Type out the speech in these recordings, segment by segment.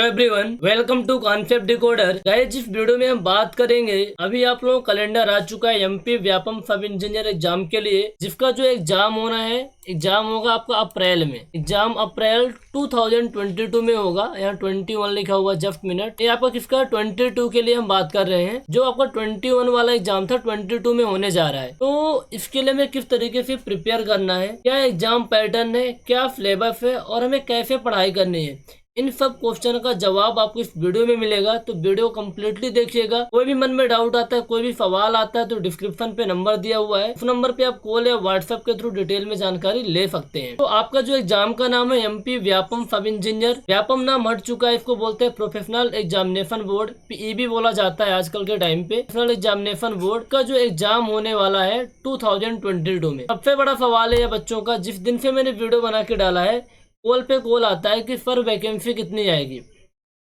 Hello everyone, welcome to concept decoder. Guys, इस video में हम बात करेंगे, अभी आप लोगों का कैलेंडर आ चुका है एमपी व्यापम सब इंजीनियर एग्जाम के लिए, जिसका जो एग्जाम होना है, एग्जाम होगा आपका अप्रैल में। एग्जाम अप्रैल 2022 में होगा। यहाँ 21 लिखा हुआ, जस्ट मिनट। ये आपका किसका 22 के लिए हम बात कर रहे हैं। जो आपका 21 वाला एग्जाम था 22 में होने जा रहा है। तो इसके लिए हमें किस तरीके से प्रिपेयर करना है, क्या एग्जाम पैटर्न है, क्या सिलेबस है और हमें कैसे पढ़ाई करनी है, इन सब क्वेश्चन का जवाब आपको इस वीडियो में मिलेगा। तो वीडियो कंप्लीटली देखिएगा। कोई भी मन में डाउट आता है, कोई भी सवाल आता है, तो डिस्क्रिप्शन पे नंबर दिया हुआ है, उस नंबर पे आप कॉल या व्हाट्सएप के थ्रू डिटेल में जानकारी ले सकते हैं। तो आपका जो एग्जाम का नाम है एमपी व्यापम सब इंजीनियर। व्यापम नाम हट चुका है, इसको बोलते हैं प्रोफेशनल एग्जामिनेशन बोर्ड, पीईबी बोला जाता है आजकल के टाइम पे। प्रोफेशनल एग्जामिनेशन बोर्ड का जो एग्जाम होने वाला है 2022 में। सबसे बड़ा सवाल है बच्चों का, जिस दिन से मैंने वीडियो बना के डाला है, कॉल पे कॉल आता है कि सर वैकेंसी कितनी आएगी।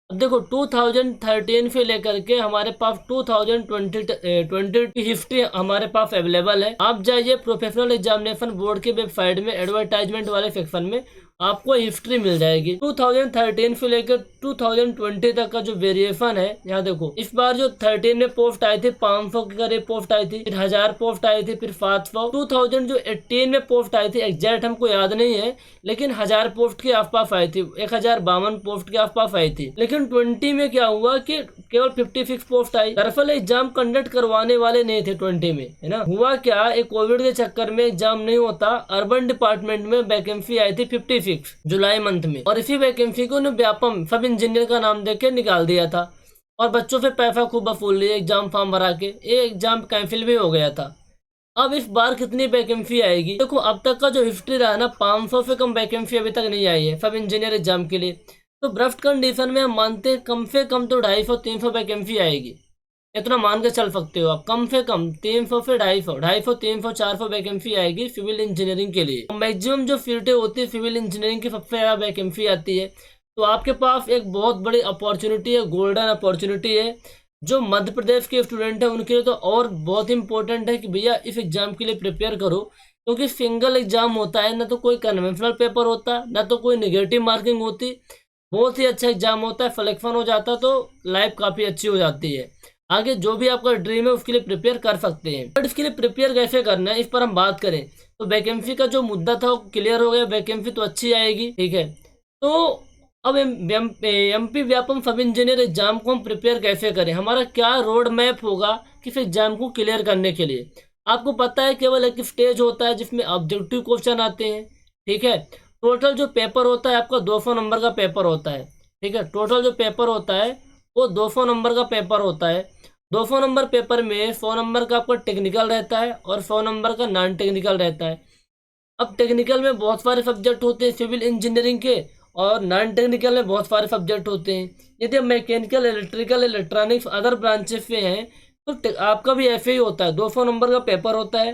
अब देखो 2013 से लेकर के हमारे पास 2020 की हिस्ट्री हमारे पास अवेलेबल है। आप जाइए प्रोफेशनल एग्जामिनेशन बोर्ड के वेबसाइट में, एडवर्टाइजमेंट वाले सेक्शन में आपको हिस्ट्री मिल जाएगी। 2013 से लेकर 2020 तक का जो वेरिएशन है, यहाँ देखो इस बार जो 13 में पोस्ट आई थी 500 के करीब पोस्ट आई थी, फिर 1000 पोस्ट आई थी, फिर 700। 2000 जो 18 में पोस्ट आई थी, एग्जैक्ट हमको याद नहीं है, लेकिन 1000 पोस्ट के आसपास आई थी, 1052 पोस्ट के आसपास आई थी। लेकिन 20 में क्या हुआ कि केवल 56 पोस्ट आई। दरअसल एग्जाम कंडक्ट करवाने वाले नहीं थे 20 में, है ना। हुआ क्या, एक कोविड के चक्कर में एग्जाम नहीं होता, अर्बन डिपार्टमेंट में वैकेंसी आई थी 56 जुलाई मंथ में, और इसी वैकेंसी को व्यापम सब इंजीनियर का नाम देके निकाल दिया था, और बच्चों से पैसा खूब वसूल लिया एग्जाम फॉर्म भरा के। ये एग्जाम कैंसिल भी हो गया था। अब इस बार कितनी वैकेंसी आएगी, देखो अब तक का जो हिस्ट्री रहा ना, 500 से कम वैकेंसी अभी तक नहीं आई है सब इंजीनियर एग्जाम के लिए। तो ब्रस्ट कंडीशन में हम मानते हैं कम से कम तो 250-300 वैकेंसी आएगी, इतना मान के चल सकते हो आप। कम से कम 300 से 250, 300, 400 वैकेंसी आएगी सिविल इंजीनियरिंग के लिए। मैक्सिमम जो फील्डें होती है सिविल इंजीनियरिंग की, सबसे ज़्यादा वैकेंसी आती है। तो आपके पास एक बहुत बड़ी अपॉर्चुनिटी है, गोल्डन अपॉर्चुनिटी है। जो मध्य प्रदेश के स्टूडेंट हैं उनके लिए तो और बहुत इंपॉर्टेंट है कि भैया इस एग्जाम के लिए प्रिपेयर करो, क्योंकि सिंगल एग्जाम होता है, ना तो कोई कन्वेंशनल पेपर होता, ना तो कोई निगेटिव मार्किंग होती। बहुत ही अच्छा एग्जाम होता है, सिलेक्शन हो जाता तो लाइफ काफ़ी अच्छी हो जाती है। आगे जो भी आपका ड्रीम है उसके लिए प्रिपेयर कर सकते हैं। बट इसके लिए प्रिपेयर कैसे करना है, इस पर हम बात करें तो वैकेंसी का जो मुद्दा था वो क्लियर हो गया, वैकेंसी तो अच्छी आएगी, ठीक है। तो अब एमपी व्यापम सब इंजीनियर एग्जाम को हम प्रिपेयर कैसे करें, हमारा क्या रोड मैप होगा किस एग्जाम को क्लियर करने के लिए। आपको पता है केवल एक स्टेज होता है जिसमें ऑब्जेक्टिव क्वेश्चन आते हैं, ठीक है। टोटल जो पेपर होता है आपका 200 नंबर का पेपर होता है, ठीक है। टोटल जो पेपर होता है वो 200 नंबर का पेपर होता है। 200 नंबर पेपर में 100 नंबर का आपका टेक्निकल रहता है और 100 नंबर का नॉन टेक्निकल रहता है। अब टेक्निकल में बहुत सारे सब्जेक्ट होते हैं सिविल इंजीनियरिंग के, और नॉन टेक्निकल में बहुत सारे सब्जेक्ट होते हैं। यदि mechanical, electrical, electronics other branches में हैं तो आपका भी ऐसे ही होता है। 200 नंबर का पेपर होता है,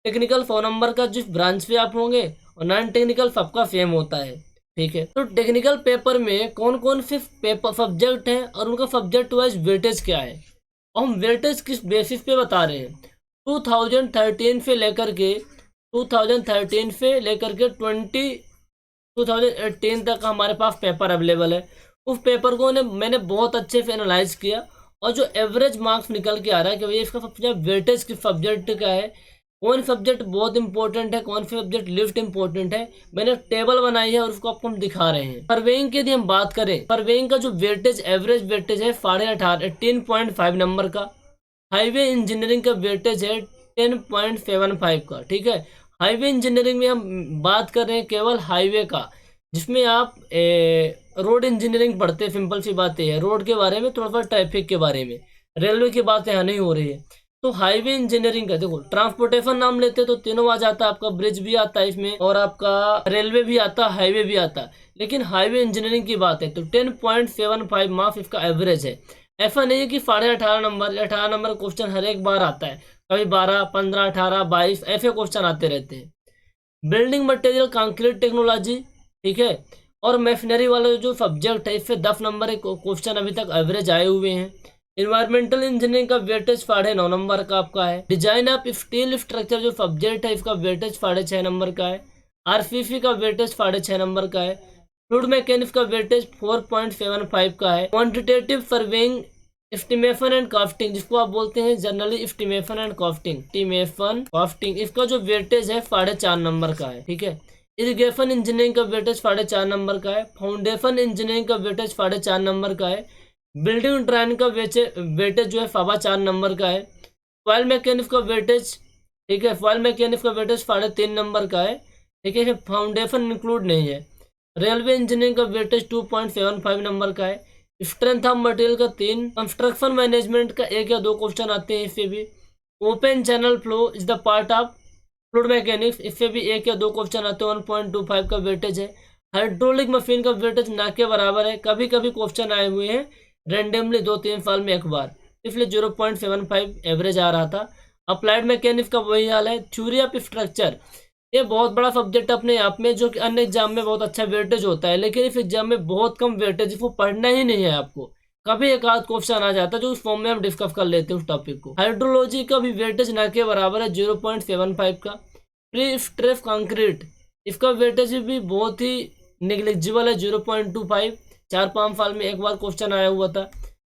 टेक्निकल 100 नंबर का जिस ब्रांच पे आप होंगे, और नॉन टेक्निकल सबका सेम होता है, ठीक है। तो टेक्निकल पेपर में कौन कौन से पेपर सब्जेक्ट हैं और उनका सब्जेक्ट वाइज वेटेज क्या है, और हम वेटेज किस बेसिस पे बता रहे हैं। 2013 से लेकर के 2018 तक हमारे पास पेपर अवेलेबल है। उस पेपर को मैंने बहुत अच्छे से एनालाइज किया, और जो एवरेज मार्क्स निकल के आ रहा है कि भैया इसका सबसे ज़्यादा वेटेज किस सब्जेक्ट का है, कौन सब्जेक्ट बहुत इंपॉर्टेंट है, कौन सा सब्जेक्ट लिस्ट इंपॉर्टेंट है, मैंने टेबल बनाई है और उसको आपको हम दिखा रहे हैं। सर्वेइंग की यदि हम बात करें, सर्वेइंग का जो वेटेज एवरेज वेटेज है 18.5 नंबर का। हाईवे इंजीनियरिंग का वेटेज है 10.75 का, ठीक है। हाईवे इंजीनियरिंग में हम बात कर रहे हैं केवल हाईवे का, जिसमें आप रोड इंजीनियरिंग पढ़ते हैं। सिंपल सी बात है, रोड के बारे में, थोड़ा सा ट्रैफिक के बारे में, रेलवे की बात यहाँ नहीं हो रही है। तो हाईवे इंजीनियरिंग का देखो, ट्रांसपोर्टेशन नाम लेते तो तीनों आ जाता है, आपका ब्रिज भी आता है इसमें, और आपका रेलवे भी आता है, हाईवे भी आता है। लेकिन हाईवे इंजीनियरिंग की बात है तो 10.75 मार्क्स इसका एवरेज है। ऐसा नहीं है कि 18.5 नंबर या 18 नंबर क्वेश्चन हर एक बार आता है, कभी 12, 15, 18, 22 ऐसे क्वेश्चन आते रहते हैं। बिल्डिंग मटेरियल, कंक्रीट टेक्नोलॉजी, ठीक है, और मशीनरी वाला जो सब्जेक्ट है, इससे 10 नंबर क्वेश्चन अभी तक एवरेज आए हुए हैं। इन्वायरमेंटल इंजीनियरिंग का वेटेज 9.5 नंबर का आपका है। डिजाइन ऑफ स्टील स्ट्रक्चर जो सब्जेक्ट है इसका वेटेज 6.5 नंबर का है। आरसीसी का वेटेज 6.5 नंबर का है। फ्लूइड मैकेनिक्स का वेटेज 4.75 का है। Quantitative surveying estimation and casting, जिसको आप बोलते हैं जनरली एस्टिमेशन एंड कास्टिंग, इसका जो वेटेज है 4.5 नंबर का है। ठीक है। इरिगेशन इंजीनियरिंग का वेटेज 4.5 नंबर का है। फाउंडेशन इंजीनियरिंग का वेटेज 4.5 नंबर का है। बिल्डिंग ड्राइंग का वेटेज जो है 4.5 नंबर का है। फॉयल मैकेनिक्स का वेटेज, ठीक है, फॉयल मैकेनिक्स का वेटेज 3.5 नंबर का है। ठीक है, फाउंडेशन इंक्लूड नहीं है। रेलवे इंजीनियरिंग का वेटेज 2.75 नंबर का है। स्ट्रेंथ ऑफ मटेरियल का 3। कंस्ट्रक्शन मैनेजमेंट का 1 या 2 क्वेश्चन आते हैं इससे भी। Open channel flow is the part of fluid mechanics, इससे भी 1 या 2 क्वेश्चन आते हैं। 1.25 का वेटेज है। हाइड्रोलिक मशीन का वेटेज ना के बराबर है। कभी कभी क्वेश्चन आए हुए हैं रेंडमली 2-3 साल में एक बार, इसलिए 0.75 एवरेज आ रहा था। अप्लाइड मैकेनिक्स का वही हाल है। थ्योरी ऑफ स्ट्रक्चर, ये बहुत बड़ा सब्जेक्ट अपने आप में, जो कि अन्य एग्जाम में बहुत अच्छा वेटेज होता है, लेकिन इस एग्जाम में बहुत कम वेटेज, इसको पढ़ना ही नहीं है आपको। कभी एक आध क्वेश्चन आ जाता है जो उस फॉर्म में हम डिस्कस कर लेते हैं उस टॉपिक को। हाइड्रोलॉजी का भी वेटेज ना के बराबर है 0.75 का। प्री स्ट्रेस कंक्रीट, इसका वेटेज भी बहुत ही निग्लिजिबल है 0.25, 4-5 साल में एक बार क्वेश्चन आया हुआ था।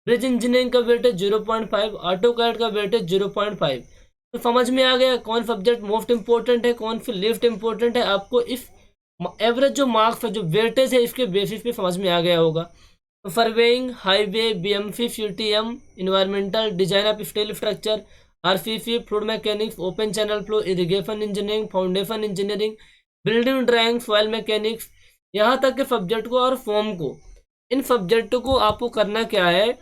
ब्रिज इंजीनियरिंग का वेटेज 0.5, ऑटोकैड का वेटेज 0.5। तो समझ में आ गया कौन सब्जेक्ट मोस्ट इंपॉर्टेंट है, कौन सी लिस्ट इंपॉर्टेंट है। आपको इस एवरेज जो मार्क्स है, जो वेटेज है, इसके बेसिस पे समझ में आ गया होगा। तो surveying, highway, BMC, CTM, environmental, design of steel structure, RCC, fluid mechanics, open channel flow, irrigation engineering, foundation engineering, building drawing, soil mechanics, यहाँ तक के सब्जेक्ट को और फॉर्म को, इन सब्जेक्ट को आपको करना क्या है,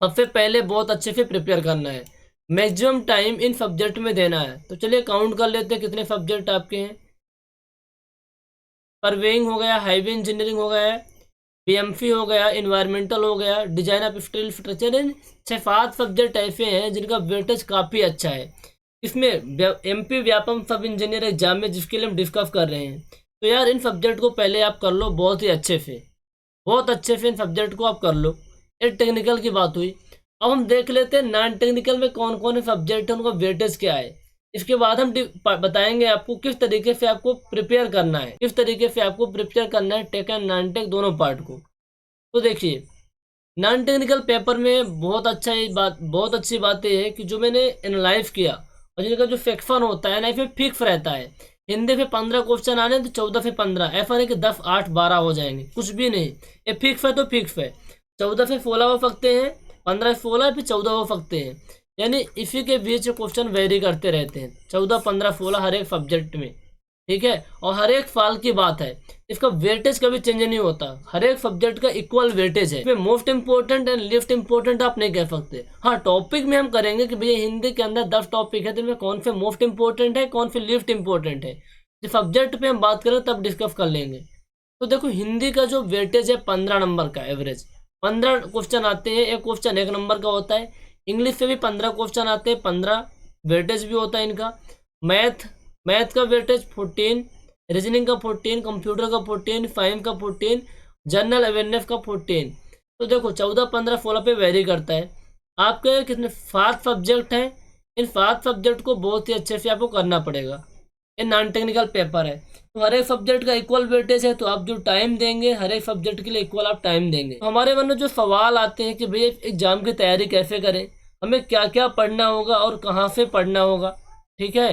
सबसे पहले बहुत अच्छे से प्रिपेयर करना है। मैक्सिमम टाइम इन सब्जेक्ट में देना है। तो चलिए काउंट कर लेते हैं कितने सब्जेक्ट आपके हैं। सर्वेइंग हो गया, हाईवे इंजीनियरिंग हो गया, बीएमसी हो गया, इन्वायरमेंटल हो गया, design of steel structure. In 6-7 subject ऐसे हैं जिनका वेटेज काफ़ी अच्छा है। इसमें एमपी व्यापम सब इंजीनियर एग्जाम में जिसके लिए हम डिस्कस कर रहे हैं, तो यार इन सब्जेक्ट को पहले आप कर लो बहुत ही अच्छे से, बहुत अच्छे से इन सब्जेक्ट को आप कर लो। ये टेक्निकल की बात हुई। अब हम देख लेते हैं नॉन टेक्निकल में कौन कौन से सब्जेक्ट है, उनका वेटेज क्या है। इसके बाद हम बताएंगे आपको किस तरीके से आपको प्रिपेयर करना है, किस तरीके से आपको प्रिपेयर करना है टेक एंड नॉन टेक दोनों पार्ट को। तो देखिए, नॉन टेक्निकल पेपर में बहुत अच्छी बात यह है कि जो मैंने एनालाइज किया और जिनका जो सेक्शन होता है ना, इसमें फिक्स रहता है। हिंदी पे 15 क्वेश्चन आने तो 14 से 15, ऐसा नहीं कि 10, 8, 12 हो जाएंगे, कुछ भी नहीं। ये फिक्स है तो फिक्स है। 14 से 16 हो सकते हैं, 15 से 16 फिर 14 हो सकते हैं, यानी इसी के बीच क्वेश्चन वेरी करते रहते हैं, 14, 15, 16 हर एक सब्जेक्ट में। ठीक है, और हर एक साल की बात है, इसका वेटेज कभी चेंज नहीं होता, हर एक सब्जेक्ट का इक्वल वेटेज है। Most important and list important आप नहीं कह सकते। हाँ, टॉपिक में हम करेंगे कि भैया हिंदी के अंदर 10 टॉपिक है, तो इनमें कौन से मोस्ट इंपोर्टेंट है, कौन से लिस्ट इंपोर्टेंट है, जिस सब्जेक्ट पे हम बात करें तब डिस्कस कर लेंगे। तो देखो, हिंदी का जो वेटेज है 15 नंबर का एवरेज, 15 क्वेश्चन आते हैं, एक क्वेश्चन 1 नंबर का होता है। इंग्लिश से भी 15 क्वेश्चन आते हैं, 15 वेटेज भी होता है इनका। मैथ का वेटेज 14, रीजनिंग का 14, कंप्यूटर का 14, साइंस का 14, जनरल अवेयरनेस का 14। तो देखो 14, 15, 16 पे वेरी करता है। आपके कितने 7 सब्जेक्ट हैं, इन 7 सब्जेक्ट को बहुत ही अच्छे से आपको करना पड़ेगा। ये नॉन टेक्निकल पेपर है, तो हर एक सब्जेक्ट का इक्वल वेटेज है, तो आप जो टाइम देंगे हर एक सब्जेक्ट के लिए इक्वल आप टाइम देंगे। तो हमारे मन में जो सवाल आते हैं कि भैया एग्जाम की तैयारी कैसे करें, हमें क्या क्या पढ़ना होगा और कहाँ से पढ़ना होगा। ठीक है,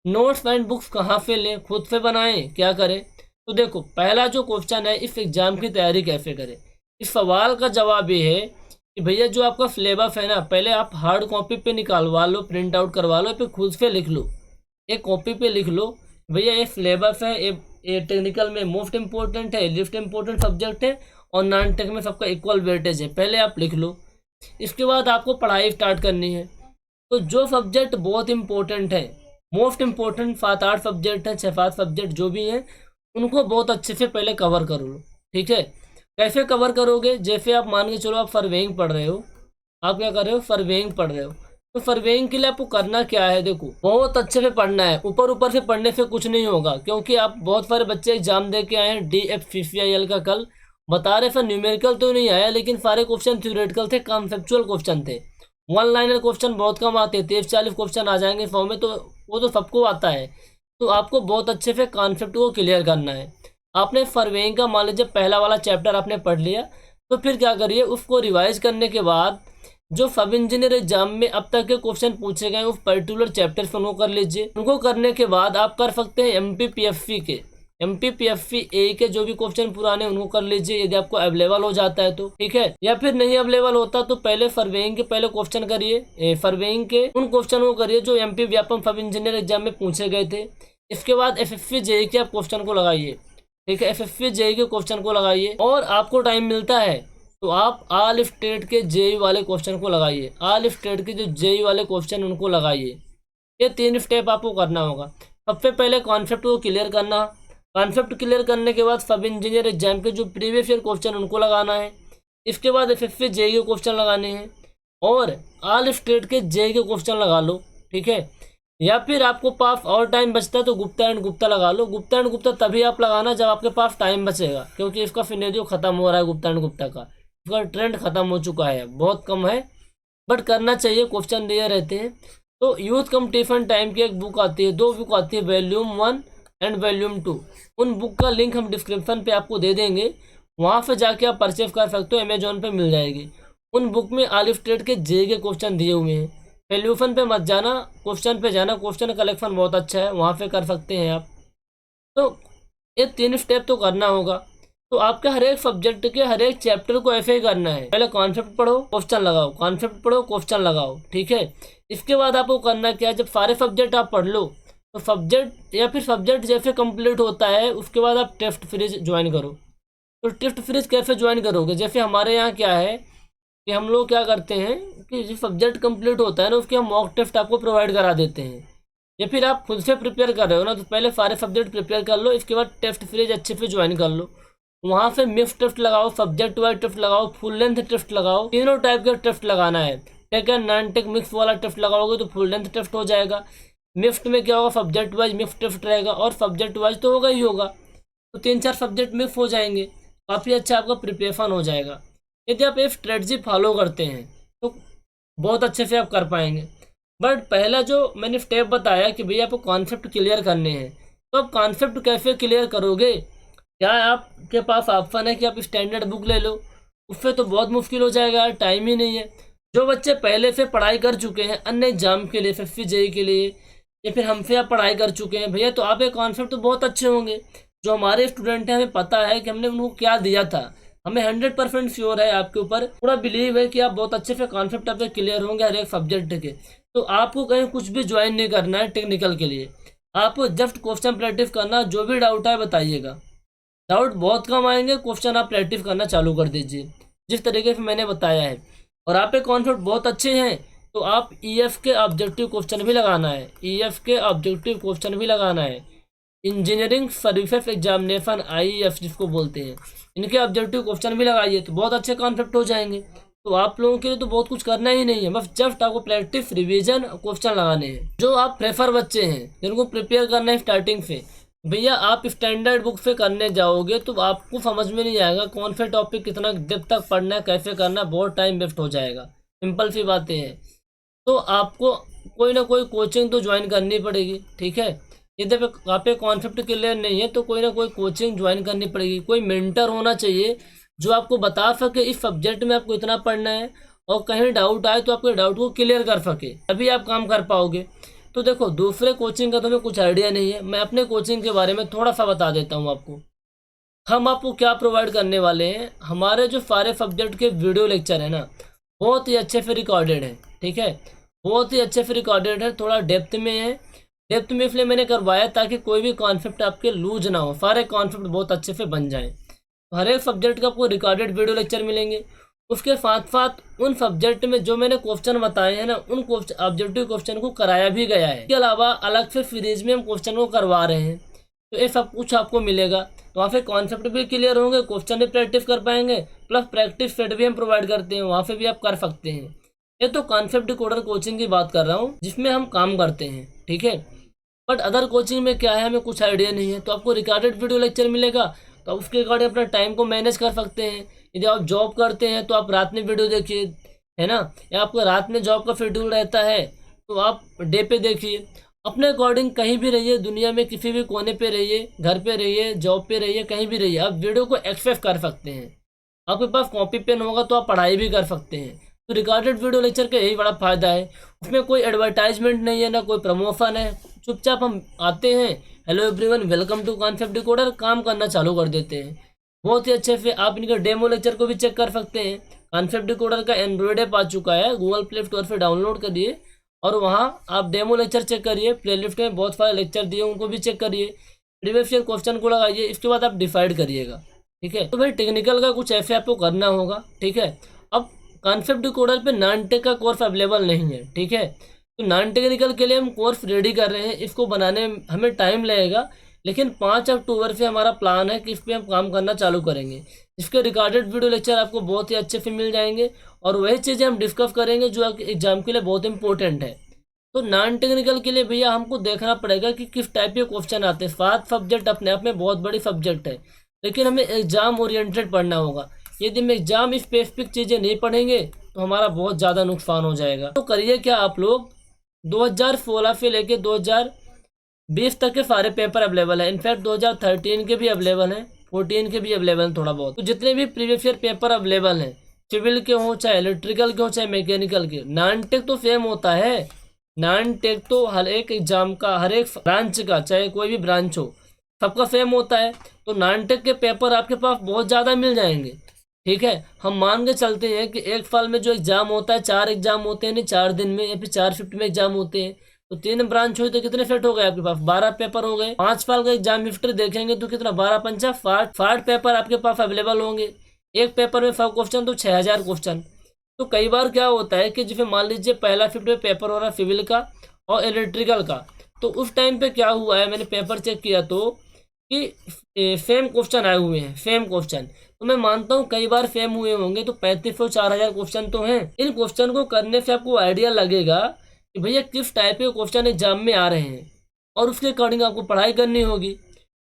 नोट्स एंड बुक्स कहाँ से लें, खुद से बनाएं, क्या करें। तो देखो, पहला जो क्वेश्चन है, इस एग्जाम की तैयारी कैसे करें, इस सवाल का जवाब ये है कि भैया जो आपका सिलेबस है ना, पहले आप हार्ड कॉपी पे निकालवा लो, प्रिंट आउट करवा लो, फिर खुद से लिख लो, एक कॉपी पे लिख लो भैया ये सिलेबस है, ये टेक्निकल में मोस्ट इंपॉर्टेंट है, लिस्ट इंपॉर्टेंट सब्जेक्ट है, और नॉन टेक में सबका इक्वल वेटेज है, पहले आप लिख लो। इसके बाद आपको पढ़ाई स्टार्ट करनी है। तो जो सब्जेक्ट बहुत इंपॉर्टेंट है, मोस्ट इंपॉर्टेंट 7-8 सब्जेक्ट हैं, 6-7 सब्जेक्ट जो भी हैं, उनको बहुत अच्छे से पहले कवर कर लो। ठीक है, कैसे कवर करोगे, जैसे आप मान के चलो आप सर्वेइंग पढ़ रहे हो, आप क्या कर रहे हो, सर्वेइंग पढ़ रहे हो, तो सर्वेइंग के लिए आपको करना क्या है, देखो बहुत अच्छे से पढ़ना है, ऊपर ऊपर से पढ़ने से कुछ नहीं होगा, क्योंकि आप बहुत सारे बच्चे एग्जाम दे के आए हैं DFCCIL का, कल बता रहे सर न्यूमेरिकल तो नहीं आया, लेकिन सारे क्वेश्चन थ्योरेटिकल थे, कॉन्सेप्चुअल क्वेश्चन थे, 1 लाइनर क्वेश्चन बहुत कम आते, 30-40 क्वेश्चन आ जाएंगे 100 में, तो वो तो सबको आता है। तो आपको बहुत अच्छे से कॉन्सेप्ट को क्लियर करना है। आपने फॉरवेइंग का मान लीजिए पहला वाला चैप्टर आपने पढ़ लिया, तो फिर क्या करिए, उसको रिवाइज करने के बाद जो सब इंजीनियर एग्जाम में अब तक के क्वेश्चन पूछे गए उस पर्टिकुलर चैप्टर से उनको कर लीजिए। उनको करने के बाद आप कर सकते हैं MPPFC ए के जो भी क्वेश्चन पुराने उनको कर लीजिए, यदि आपको अवेलेबल हो जाता है तो ठीक है। या फिर नहीं अवेलेबल होता तो पहले फॉरवेइंग के पहले क्वेश्चन करिए, फॉरवेइंग के उन क्वेश्चन को करिए जो MP व्यापम सब इंजीनियर एग्जाम में पूछे गए थे। इसके बाद FFC JEE के आप क्वेश्चन को लगाइए, ठीक है, FFC JEE के क्वेश्चन को लगाइए। और आपको टाइम मिलता है तो आप ऑल स्टेट के JEE वाले क्वेश्चन को लगाइए, ऑल स्टेट के जो JEE वाले क्वेश्चन उनको लगाइए। ये 3 स्टेप आपको करना होगा। सबसे पहले कॉन्सेप्ट को क्लियर करना, कॉन्सेप्ट क्लियर करने के बाद सब इंजीनियर एग्जाम के जो प्रीवियस ईयर क्वेश्चन उनको लगाना है। इसके बाद FFC JEE के क्वेश्चन लगाने हैं और ऑल स्टेट के JEE के क्वेश्चन लगा लो, ठीक है। या फिर आपको पास और टाइम बचता है तो गुप्ता एंड गुप्ता लगा लो। गुप्ता एंड गुप्ता तभी आप लगाना जब आपके पास टाइम बचेगा, क्योंकि इसका सिनेरियो खत्म हो रहा है। गुप्ता एंड गुप्ता का इसका ट्रेंड खत्म हो चुका है, बहुत कम है, बट करना चाहिए, क्वेश्चन दिए रहते हैं। तो यूथ कंपटीशन टाइम की एक बुक आती है, 2 बुक आती है, वॉल्यूम 1 एंड वॉल्यूम 2। उन बुक का लिंक हम डिस्क्रिप्शन पे आपको दे देंगे, वहाँ से जाके आप परचेज कर सकते हो, अमेजोन पे मिल जाएगी। उन बुक में ऑल स्टेट के JEE के क्वेश्चन दिए हुए हैं। सॉल्यूशन पे मत जाना, क्वेश्चन पे जाना, क्वेश्चन कलेक्शन बहुत अच्छा है, वहाँ पे कर सकते हैं आप। तो ये 3 स्टेप तो करना होगा। तो आपके हर एक सब्जेक्ट के हर एक चैप्टर को ऐसे ही करना है, पहले कॉन्सेप्ट पढ़ो, क्वेश्चन लगाओ, कॉन्सेप्ट पढ़ो, क्वेश्चन लगाओ, ठीक है। इसके बाद आपको करना क्या है, जब सारे सब्जेक्ट आप पढ़ लो तो सब्जेक्ट या फिर सब्जेक्ट जैसे कंप्लीट होता है उसके बाद आप टेस्ट सीरीज ज्वाइन करो। तो टेस्ट सीरीज कैसे ज्वाइन करोगे, जैसे हमारे यहाँ क्या है कि हम लोग क्या करते हैं कि जो सब्जेक्ट कंप्लीट होता है ना उसके हम मॉक टेस्ट आपको प्रोवाइड करा देते हैं। या फिर आप खुद से प्रिपेयर कर रहे हो ना, तो पहले सारे सब्जेक्ट प्रिपेयर कर लो, इसके बाद टेस्ट सीरीज अच्छे से ज्वाइन कर लो। वहाँ से मिक्स टेस्ट लगाओ, सब्जेक्ट वाइज टेस्ट लगाओ, फुल लेंथ टेस्ट लगाओ, तीनों टाइप के टेस्ट लगाना है। Tech and non tech mix वाला टेस्ट लगाओगे तो फुल लेंथ टेस्ट हो जाएगा। मिक्स्ड में क्या होगा, सब्जेक्ट वाइज मिक्स टेस्ट रहेगा और सब्जेक्ट वाइज तो होगा ही होगा, तो 3-4 सब्जेक्ट मिक्स हो जाएंगे, काफ़ी अच्छा आपका प्रिपरेशन हो जाएगा। यदि आप एक स्ट्रेटजी फॉलो करते हैं तो बहुत अच्छे से आप कर पाएंगे। बट पहला जो मैंने स्टेप बताया कि भैया आपको कॉन्सेप्ट क्लियर करने हैं, तो आप कॉन्सेप्ट कैसे क्लियर करोगे? क्या आपके पास ऑप्शन है कि आप स्टैंडर्ड बुक ले लो? उससे तो बहुत मुश्किल हो जाएगा यार, टाइम ही नहीं है। जो बच्चे पहले से पढ़ाई कर चुके हैं अन्य एग्जाम के लिए, FFC JEE के लिए, या फिर हमसे आप पढ़ाई कर चुके हैं भैया, तो आपके कॉन्सेप्ट तो बहुत अच्छे होंगे। जो हमारे स्टूडेंट हैं हमें पता है कि हमने उनको क्या दिया था, हमें 100% श्योर है, आपके ऊपर पूरा बिलीव है कि आप बहुत अच्छे से कॉन्सेप्ट आपके क्लियर होंगे हर एक सब्जेक्ट के। तो आपको कहीं कुछ भी ज्वाइन नहीं करना है टेक्निकल के लिए, आपको जस्ट क्वेश्चन प्रैक्टिस करना, जो भी डाउट है बताइएगा। डाउट बहुत कम आएंगे, क्वेश्चन आप प्रैक्टिस करना चालू कर दीजिए जिस तरीके से मैंने बताया है। और आपके कॉन्सेप्ट बहुत अच्छे हैं तो आप EF के ऑब्जेक्टिव क्वेश्चन भी लगाना है, EF के ऑब्जेक्टिव क्वेश्चन भी लगाना है। इंजीनियरिंग सर्विसेज एग्जामिनेशन IEF जिसको बोलते हैं, इनके ऑब्जेक्टिव क्वेश्चन भी लगाइए तो बहुत अच्छे कॉन्सेप्ट हो जाएंगे। तो आप लोगों के लिए तो बहुत कुछ करना ही नहीं है, बस जस्ट आपको प्रैक्टिस, रिवीजन, क्वेश्चन लगाने हैं। जो आप प्रेफर बच्चे हैं जिनको प्रिपेयर करना है स्टार्टिंग से, भैया आप स्टैंडर्ड बुक से करने जाओगे तो आपको समझ में नहीं आएगा कौन से टॉपिक कितना डेप्थ तक पढ़ना है, कैसे करना है, बहुत टाइम वेस्ट हो जाएगा, सिंपल सी बातें हैं। तो आपको कोई ना कोई कोचिंग तो ज्वाइन करनी पड़ेगी, ठीक है। यदि आप कॉन्सेप्ट क्लियर नहीं है तो कोई ना कोई कोचिंग ज्वाइन करनी पड़ेगी। कोई मेंटर होना चाहिए जो आपको बता सके इस सब्जेक्ट में आपको इतना पढ़ना है, और कहीं डाउट आए तो आपके डाउट को क्लियर कर सके, तभी आप काम कर पाओगे। तो देखो, दूसरे कोचिंग का तो हमें कुछ आइडिया नहीं है, मैं अपने कोचिंग के बारे में थोड़ा सा बता देता हूँ आपको। हम आपको क्या प्रोवाइड करने वाले हैं, हमारे जो सारे सब्जेक्ट के वीडियो लेक्चर है ना, बहुत ही अच्छे से रिकॉर्डेड है, ठीक है, बहुत ही अच्छे से रिकॉर्डेड है, थोड़ा डेप्थ में है। डेप्थ में इसलिए मैंने करवाया ताकि कोई भी कॉन्सेप्ट आपके लूज ना हो, सारे कॉन्सेप्ट बहुत अच्छे से बन जाएं। हर एक सब्जेक्ट का आपको रिकॉर्डेड वीडियो लेक्चर मिलेंगे। उसके साथ साथ उन सब्जेक्ट में जो मैंने क्वेश्चन बताए हैं ना, उन ऑब्जेक्टिव क्वेश्चन को कराया भी गया है। इसके अलावा अलग से सीरीज में हम क्वेश्चन को करवा रहे हैं, तो ये सब कुछ आपको मिलेगा। तो वहाँ पे कॉन्सेप्ट भी क्लियर होंगे, क्वेश्चन भी प्रैक्टिस कर पाएंगे, प्लस प्रैक्टिस सेट भी हम प्रोवाइड करते हैं, वहाँ पे भी आप कर सकते हैं। ये तो कॉन्सेप्ट डिकोडर कोचिंग की बात कर रहा हूँ जिसमें हम काम करते हैं, ठीक है। बट अदर कोचिंग में क्या है, हमें कुछ आइडिया नहीं है, तो आपको रिकॉर्डेड वीडियो लेक्चर मिलेगा, तो उसके अकॉर्डिंग अपना टाइम को मैनेज कर सकते हैं। यदि आप जॉब करते हैं तो आप रात में वीडियो देखिए, है ना, या आपको रात में जॉब का शेड्यूल रहता है तो आप डे पे देखिए। अपने अकॉर्डिंग कहीं भी रहिए, दुनिया में किसी भी कोने पे रहिए, घर पे रहिए, जॉब पे रहिए, कहीं भी रहिए, आप वीडियो को एक्सेस कर सकते हैं। आपके पास कॉपी पेन होगा तो आप पढ़ाई भी कर सकते हैं। तो रिकॉर्डेड वीडियो लेक्चर का यही बड़ा फायदा है। उसमें कोई एडवर्टाइजमेंट नहीं है, ना कोई प्रमोशन है। चुपचाप हम आते हैं, hello everyone, welcome to concept decoder, काम करना चालू कर देते हैं बहुत ही अच्छे से। आप इनका डेमो लेक्चर को भी चेक कर सकते हैं। कॉन्सेप्ट डिकोडर का एंड्रॉयड ऐप आ चुका है, गूगल प्ले स्टोर पर डाउनलोड करिए और वहाँ आप डेमो लेक्चर चेक करिए। प्लेलिस्ट में बहुत सारे लेक्चर दिए, उनको भी चेक करिए। प्रीवियस ईयर क्वेश्चन को लगाइए, इसके बाद आप डिसाइड करिएगा। ठीक है, तो भाई टेक्निकल का कुछ ऐसे आपको करना होगा। ठीक है, अब कॉन्सेप्ट डिकोडर पे नॉन टेक का कोर्स अवेलेबल नहीं है। ठीक है, तो नॉन टेक्निकल के लिए हम कोर्स रेडी कर रहे हैं। इसको बनाने में हमें टाइम लगेगा, लेकिन 5 अक्टूबर से हमारा प्लान है कि इस पर हम काम करना चालू करेंगे। इसके रिकॉर्डेड वीडियो लेक्चर आपको बहुत ही अच्छे से मिल जाएंगे और वही चीज़ें हम डिस्कस करेंगे जो एग्जाम के लिए बहुत इंपॉर्टेंट है। तो नॉन टेक्निकल के लिए भैया हमको देखना पड़ेगा कि किस टाइप के क्वेश्चन आते हैं। 7 सब्जेक्ट अपने आप में बहुत बड़ी सब्जेक्ट है, लेकिन हमें एग्जाम ओरिएंटेड पढ़ना होगा। यदि हम एग्जाम स्पेसिफिक चीज़ें नहीं पढ़ेंगे तो हमारा बहुत ज़्यादा नुकसान हो जाएगा। तो करिए क्या, आप लोग 2016 से लेके 2020 तक के सारे पेपर अवेलेबल है। इनफैक्ट 2013 के भी अवेलेबल हैं, 14 के भी अवेलेबल हैं थोड़ा बहुत। तो जितने भी प्रीवियस ईयर पेपर अवेलेबल हैं, सिविल के हों चाहे इलेक्ट्रिकल के हों चाहे मैकेनिकल के, नॉन टेक तो सेम होता है। नॉन टेक तो हर एक एग्जाम का, हर एक ब्रांच का, चाहे कोई भी ब्रांच हो, सबका सेम होता है। तो नॉन टेक के पेपर आपके पास बहुत ज़्यादा मिल जाएंगे। ठीक है, हम मान के चलते हैं कि एक साल में जो एग्जाम होता है, 4 एग्जाम होते हैं, नहीं 4 दिन में या फिर 4 शिफ्ट में एग्जाम होते हैं। तो 3 ब्रांच हुई तो कितने सेट हो गए आपके पास, 12 पेपर हो गए। 5 साल का एग्जाम हिस्ट्री देखेंगे तो कितना, 12 पंचा 60 पेपर आपके पास अवेलेबल होंगे। एक पेपर में 100 क्वेश्चन तो 6000 क्वेश्चन। तो कई बार क्या होता है कि जैसे मान लीजिए पहला शिफ्ट में पेपर हो रहा है सिविल का और इलेक्ट्रिकल का, तो उस टाइम पे क्या हुआ है, मैंने पेपर चेक किया तो कि सेम क्वेश्चन आए हुए हैं, सेम क्वेश्चन। तो मैं मानता हूँ कई बार सेम हुए होंगे, तो 3500 4000 क्वेश्चन तो हैं। इन क्वेश्चन को करने से आपको आइडिया लगेगा कि भैया किस टाइप के क्वेश्चन एग्जाम में आ रहे हैं और उसके अकॉर्डिंग आपको पढ़ाई करनी होगी।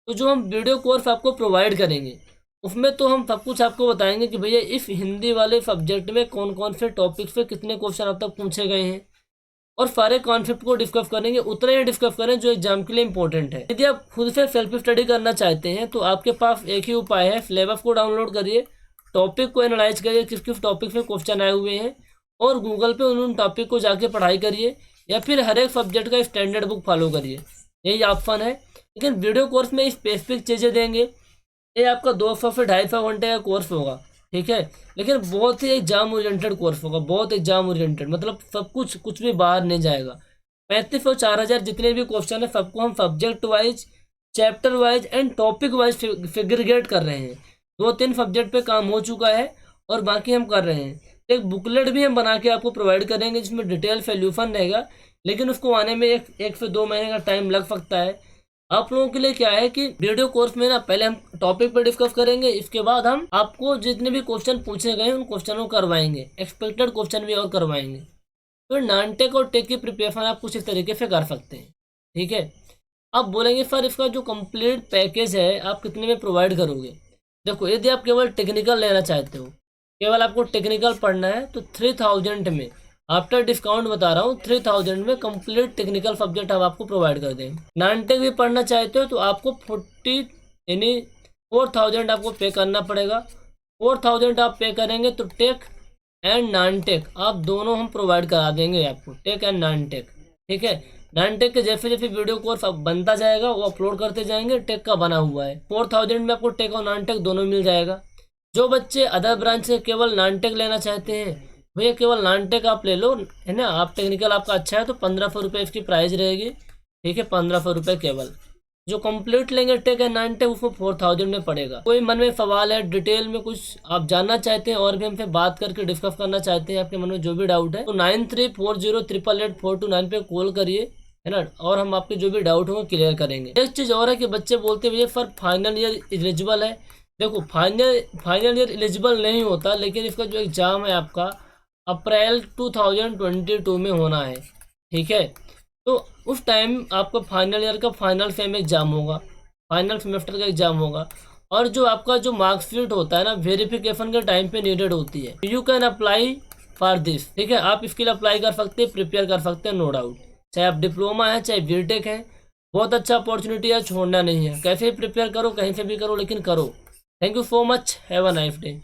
तो जो हम वीडियो कोर्स आपको प्रोवाइड करेंगे उसमें तो हम सब कुछ आपको बताएंगे कि भैया इस हिंदी वाले सब्जेक्ट में कौन कौन से टॉपिक से कितने क्वेश्चन अब तक पूछे गए हैं, और सारे कॉन्सेप्ट को डिस्कस करेंगे। उतने ही डिस्कस करें जो एग्जाम के लिए इंपॉर्टेंट है। यदि आप खुद से सेल्फ स्टडी करना चाहते हैं तो आपके पास एक ही उपाय है, सिलेबस को डाउनलोड करिए, टॉपिक को एनालाइज करिए किस किस टॉपिक में क्वेश्चन आए हुए हैं, और गूगल पे उन टॉपिक को जाके पढ़ाई करिए, या फिर हर एक सब्जेक्ट का स्टैंडर्ड बुक फॉलो करिए। यही ऑप्शन है। लेकिन वीडियो कोर्स में स्पेसिफिक चीज़ें देंगे। ये आपका 200 से 250 घंटे का कोर्स होगा। ठीक है, लेकिन बहुत ही एग्जाम ओरिएंटेड कोर्स होगा, बहुत एग्जाम ओरिएंटेड, मतलब सब कुछ भी बाहर नहीं जाएगा। 3500 4000 जितने भी क्वेश्चन है सबको हम subject wise, chapter wise and topic wise फिगरगेट कर रहे हैं। 2-3 सब्जेक्ट पे काम हो चुका है और बाकी हम कर रहे हैं। एक बुकलेट भी हम बना के आपको प्रोवाइड करेंगे जिसमें डिटेल सोल्यूशन रहेगा, लेकिन उसको आने में एक से 2 महीने का टाइम लग सकता है। आप लोगों के लिए क्या है कि वीडियो कोर्स में ना पहले हम टॉपिक पर डिस्कस करेंगे, इसके बाद हम आपको जितने भी क्वेश्चन पूछे गए उन क्वेश्चनों को करवाएंगे, एक्सपेक्टेड क्वेश्चन भी और करवाएंगे। तो नॉन टेक और टेक की प्रिपरेशन आप कुछ इस तरीके से कर सकते हैं। ठीक है, आप बोलेंगे सर इसका जो कंप्लीट पैकेज है आप कितने में प्रोवाइड करोगे। देखो, यदि आप केवल टेक्निकल लेना चाहते हो, केवल आपको टेक्निकल पढ़ना है, तो 3000 में आफ्टर डिस्काउंट बता रहा हूँ, 3000 में कंप्लीट टेक्निकल सब्जेक्ट हम आपको प्रोवाइड कर देंगे। नॉन टेक भी पढ़ना चाहते हो तो आपको 4000 आपको पे करना पड़ेगा। 4000 आप पे करेंगे तो टेक एंड नॉन टेक आप दोनों हम प्रोवाइड करा देंगे आपको, टेक एंड नॉन टेक। ठीक है, नॉन टेक के जैसे जैसे वीडियो कोर्स अब बनता जाएगा वो अपलोड करते जाएंगे। टेक का बना हुआ है, 4000 में आपको टेक और नॉन टेक दोनों मिल जाएगा। जो बच्चे अदर ब्रांच से केवल नॉन टेक लेना चाहते हैं, भैया केवल नॉन टेक आप ले लो, है ना। आप टेक्निकल आपका अच्छा है तो 1500 रुपये इसकी प्राइस रहेगी। ठीक है, 1500 रुपये केवल। जो कंप्लीट लेंगे टेक एंड नॉन टेक उसको 4000 में पड़ेगा। कोई मन में सवाल है, डिटेल में कुछ आप जानना चाहते हैं और भी हमसे बात करके डिस्कस करना चाहते हैं, आपके मन में जो भी डाउट है, तो 9340888429 पे कॉल करिए, है ना, और हम आपके जो भी डाउट होंगे क्लियर करेंगे। एक चीज़ और है कि बच्चे बोलते हैं भैया सर फाइनल ईयर एलिजिबल है। देखो, फाइनल ईयर एलिजिबल नहीं होता, लेकिन इसका जो एग्ज़ाम है आपका अप्रैल 2022 में होना है। ठीक है, तो उस टाइम आपका फाइनल ईयर का फाइनल सेम एग्जाम होगा, फाइनल सेमेस्टर का एग्जाम होगा, और जो आपका जो मार्कशीट होता है ना, वेरिफिकेशन के टाइम पे नीडेड होती है। You can apply for this. ठीक है, आप इसके लिए अप्लाई कर सकते हैं, प्रिपेयर कर सकते हैं, नो डाउट। चाहे आप डिप्लोमा है चाहे बीटेक है, बहुत अच्छा अपॉर्चुनिटी है, छोड़ना नहीं है। कैसे प्रिपेयर करो, कहीं से भी करो, लेकिन करो। Thank you so much, have a nice day.